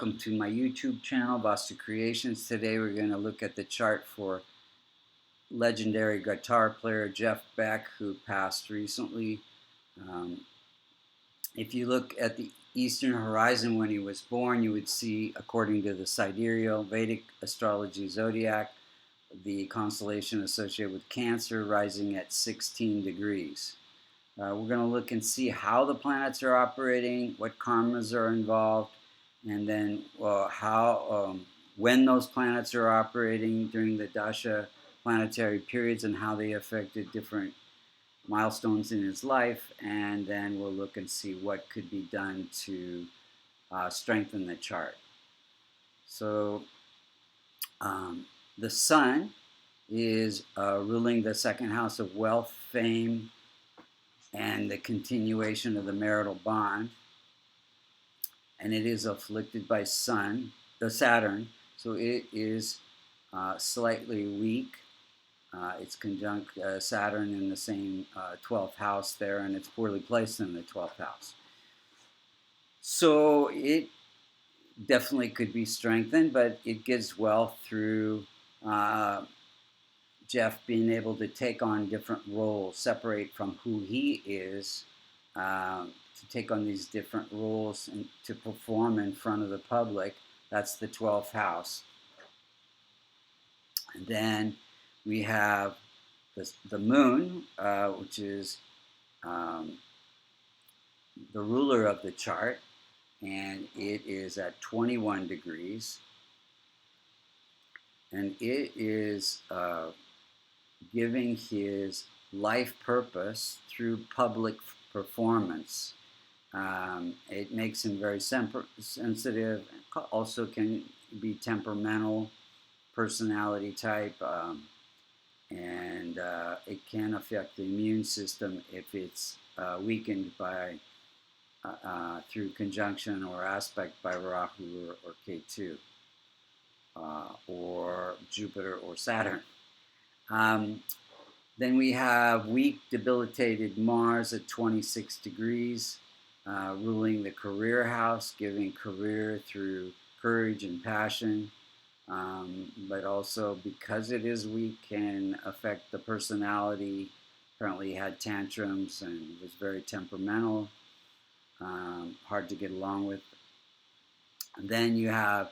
Welcome to my YouTube channel, Vastu Creations. Today we're going to look at the chart for legendary guitar player Jeff Beck, who passed recently. If you look at the eastern horizon when he was born, you would see, according to the sidereal Vedic astrology zodiac, the constellation associated with Cancer rising at 16 degrees. We're going to look and see how the planets are operating, what karmas are involved, and then when those planets are operating during the dasha planetary periods and how they affected different milestones in his life. And then we'll look and see what could be done to strengthen the chart. So the sun is ruling the second house of wealth, fame, and the continuation of the marital bond. And it is afflicted by Saturn, so it is slightly weak. It's conjunct Saturn in the same 12th house there, and it's poorly placed in the 12th house. So it definitely could be strengthened, but it gives wealth through Jeff being able to take on different roles, separate from who he is, to take on these different roles and to perform in front of the public. That's the 12th house. And then we have the moon, which is the ruler of the chart, and it is at 21 degrees. And it is giving his life purpose through public performance. It makes him very sensitive, also can be temperamental, personality type, and it can affect the immune system if it's weakened by through conjunction or aspect by Rahu or Ketu, or Jupiter or Saturn. Then we have weak, debilitated Mars at 26 degrees, ruling the career house, giving career through courage and passion, but also because it is weak can affect the personality. Apparently he had tantrums and was very temperamental, hard to get along with. And then you have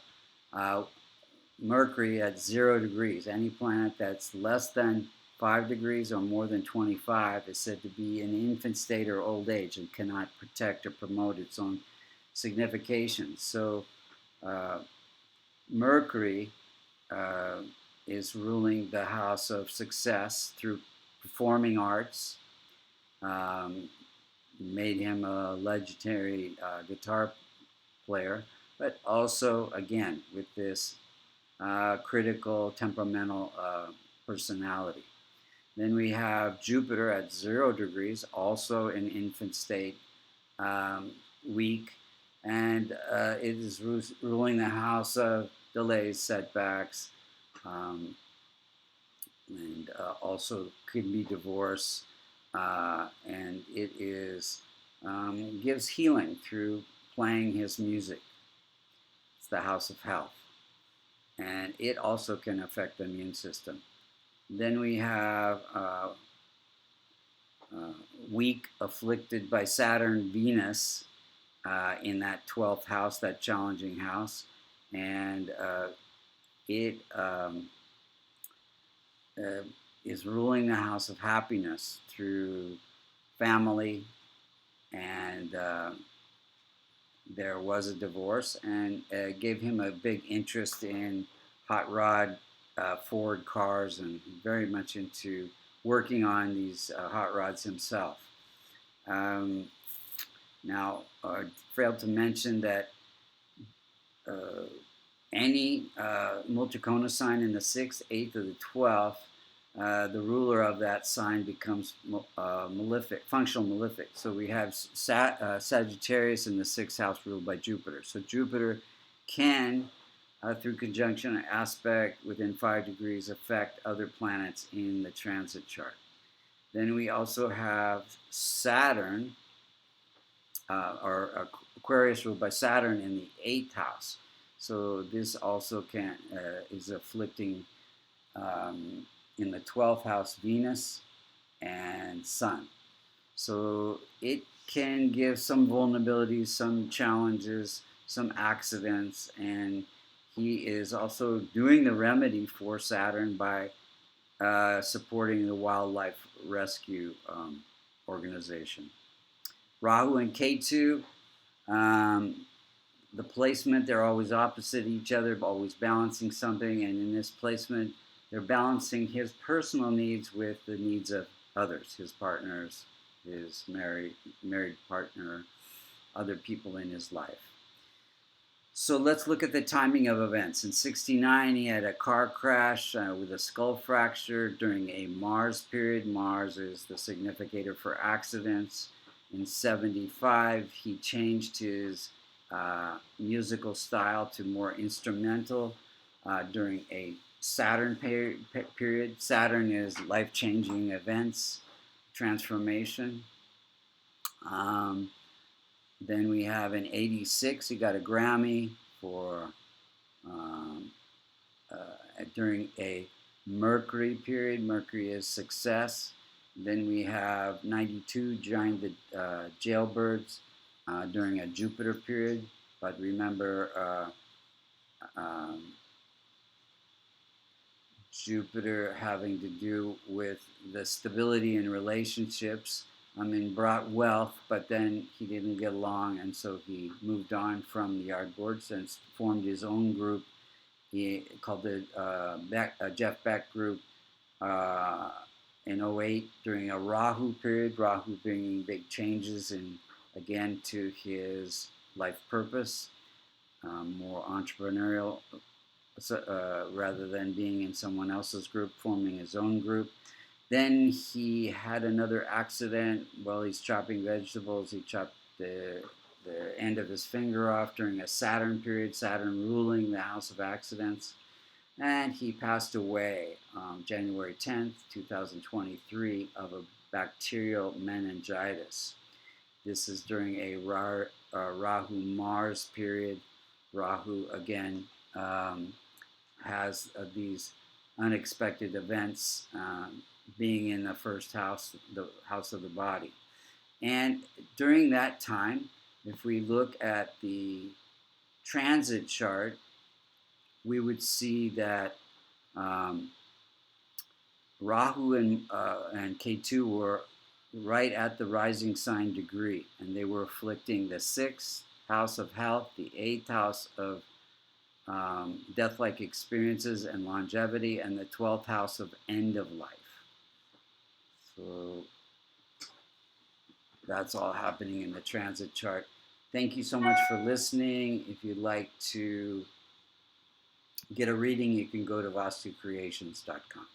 Mercury at 0 degrees. Any planet that's less than 5 degrees or more than 25 is said to be in infant state or old age and cannot protect or promote its own signification. So Mercury is ruling the house of success through performing arts. Made him a legendary guitar player, but also, again, with this critical, temperamental personality. Then we have Jupiter at 0 degrees, also in infant state, weak, and it is ruling the house of delays, setbacks, and also could be divorce, and it is gives healing through playing his music. It's the house of health, and it also can affect the immune system. Then we have weak, afflicted by Saturn, Venus in that 12th house, that challenging house, and it is ruling the house of happiness through family, and there was a divorce, and gave him a big interest in hot rod Ford cars, and very much into working on these hot rods himself. Now, failed to mention that any Multicona sign in the 6th, 8th, or the 12th, the ruler of that sign becomes malefic, functional malefic. So we have Sagittarius in the 6th house ruled by Jupiter. So Jupiter can, through conjunction or aspect within 5 degrees, affect other planets in the transit chart. Then we also have Saturn, or Aquarius ruled by Saturn in the 8th house. So this also is afflicting in the 12th house Venus and Sun. So it can give some vulnerabilities, some challenges, some accidents, and he is also doing the remedy for Saturn by supporting the wildlife rescue organization. Rahu and Ketu, the placement, they're always opposite each other, always balancing something, and in this placement, they're balancing his personal needs with the needs of others, his partners, his married partner, other people in his life. So let's look at the timing of events. In 69, he had a car crash with a skull fracture during a Mars period. Mars is the significator for accidents. In 75, he changed his musical style to more instrumental during a Saturn period. Saturn is life-changing events, transformation. Then we have in 86, he got a Grammy for during a Mercury period. Mercury is success. Then we have 92, joined the Jailbirds during a Jupiter period. But remember, Jupiter having to do with the stability in relationships. Brought wealth, but then he didn't get along, and so he moved on from the Yardboards and formed his own group. He called it Jeff Beck group in 08 during a Rahu period. Rahu bringing big changes again to his life purpose, more entrepreneurial, rather than being in someone else's group, forming his own group. Then he had another accident while he's chopping vegetables. He chopped the end of his finger off during a Saturn period, Saturn ruling the house of accidents. And he passed away January 10th, 2023 of a bacterial meningitis. This is during a Rahu-Mars period. Rahu, again, has these unexpected events, being in the first house, the house of the body. And during that time, if we look at the transit chart, we would see that Rahu and Ketu were right at the rising sign degree, and they were afflicting the 6th house of health, the 8th house of death-like experiences and longevity, and the 12th house of end of life. So that's all happening in the transit chart. Thank you so much for listening. If you'd like to get a reading, you can go to vastucreations.com.